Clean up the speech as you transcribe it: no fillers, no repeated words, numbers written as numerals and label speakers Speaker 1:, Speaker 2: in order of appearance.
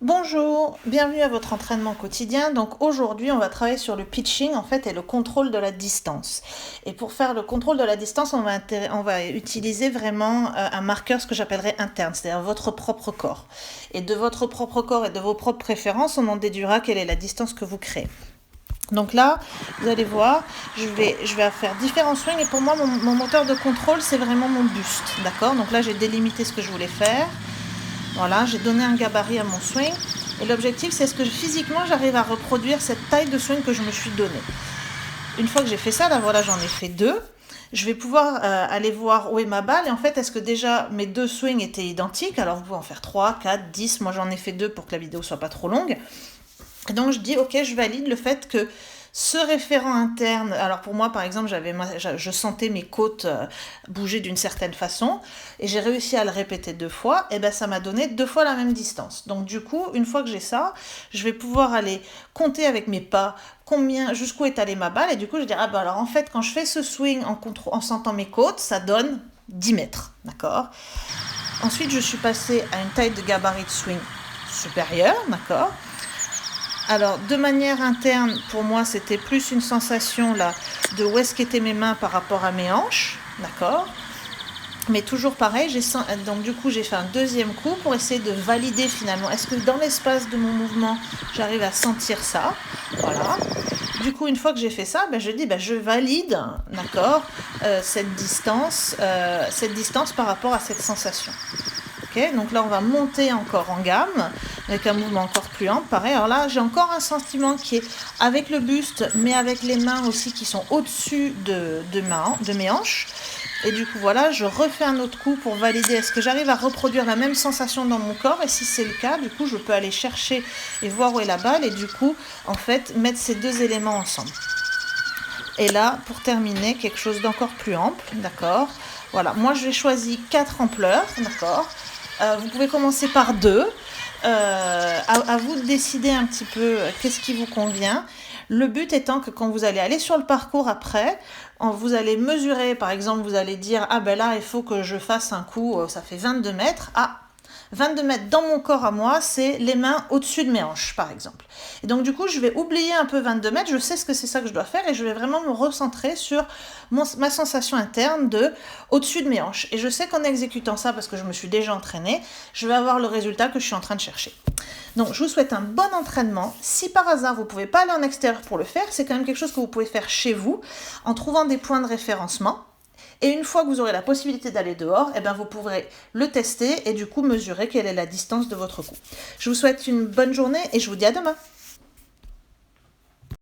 Speaker 1: Bonjour, bienvenue à votre entraînement quotidien. Donc aujourd'hui, on va travailler sur le pitching en fait et le contrôle de la distance. Et pour faire le contrôle de la distance, on va utiliser vraiment un marqueur, ce que j'appellerais interne, c'est-à-dire votre propre corps. Et de votre propre corps et de vos propres préférences, on en déduira quelle est la distance que vous créez. Donc là, vous allez voir, je vais faire différents swings et pour moi, mon moteur de contrôle, c'est vraiment mon buste. D'accord? Donc là, j'ai délimité ce que je voulais faire. Voilà, j'ai donné un gabarit à mon swing. Et l'objectif, c'est ce que physiquement, j'arrive à reproduire cette taille de swing que je me suis donnée. Une fois que j'ai fait ça, là voilà, j'en ai fait deux. Je vais pouvoir aller voir où est ma balle. Et en fait, est-ce que déjà mes deux swings étaient identiques? Alors, vous pouvez en faire 3, 4, 10. Moi, j'en ai fait deux pour que la vidéo soit pas trop longue. Et donc, je dis, ok, je valide le fait que ce référent interne, alors pour moi par exemple, je sentais mes côtes bouger d'une certaine façon et j'ai réussi à le répéter deux fois, et ben ça m'a donné deux fois la même distance. Donc du coup, une fois que j'ai ça, je vais pouvoir aller compter avec mes pas jusqu'où est allée ma balle et du coup je vais dire, ah ben alors en fait quand je fais ce swing en sentant mes côtes, ça donne 10 mètres, d'accord. Ensuite je suis passée à une taille de gabarit de swing supérieure, d'accord. Alors, de manière interne, pour moi, c'était plus une sensation là de où est-ce qu'étaient mes mains par rapport à mes hanches, d'accord. Mais toujours pareil, donc du coup, j'ai fait un deuxième coup pour essayer de valider finalement. Est-ce que dans l'espace de mon mouvement, j'arrive à sentir ça? Voilà. Du coup, une fois que j'ai fait ça, je dis, je valide, d'accord, cette distance par rapport à cette sensation. Okay, donc là, on va monter encore en gamme avec un mouvement encore plus ample. Pareil, alors là, j'ai encore un sentiment qui est avec le buste, mais avec les mains aussi qui sont au-dessus de mes hanches. Et du coup, voilà, je refais un autre coup pour valider. Est-ce que j'arrive à reproduire la même sensation dans mon corps? Et si c'est le cas, du coup, je peux aller chercher et voir où est la balle. Et du coup, en fait, mettre ces deux éléments ensemble. Et là, pour terminer, quelque chose d'encore plus ample, d'accord. Voilà, moi, j'ai choisi 4 ampleurs, d'accord. Vous pouvez commencer par 2. À vous de décider un petit peu qu'est-ce qui vous convient. Le but étant que quand vous allez aller sur le parcours après, vous allez mesurer, par exemple, vous allez dire, ah ben là, il faut que je fasse un coup, ça fait 22 mètres. Ah, 22 mètres dans mon corps à moi, c'est les mains au-dessus de mes hanches, par exemple. Et donc, du coup, je vais oublier un peu 22 mètres, je sais ce que c'est ça que je dois faire et je vais vraiment me recentrer sur ma sensation interne de au-dessus de mes hanches. Et je sais qu'en exécutant ça, parce que je me suis déjà entraînée, je vais avoir le résultat que je suis en train de chercher. Donc, je vous souhaite un bon entraînement. Si par hasard, vous ne pouvez pas aller en extérieur pour le faire, c'est quand même quelque chose que vous pouvez faire chez vous en trouvant des points de référencement. Et une fois que vous aurez la possibilité d'aller dehors, vous pourrez le tester et du coup mesurer quelle est la distance de votre coup. Je vous souhaite une bonne journée et je vous dis à demain.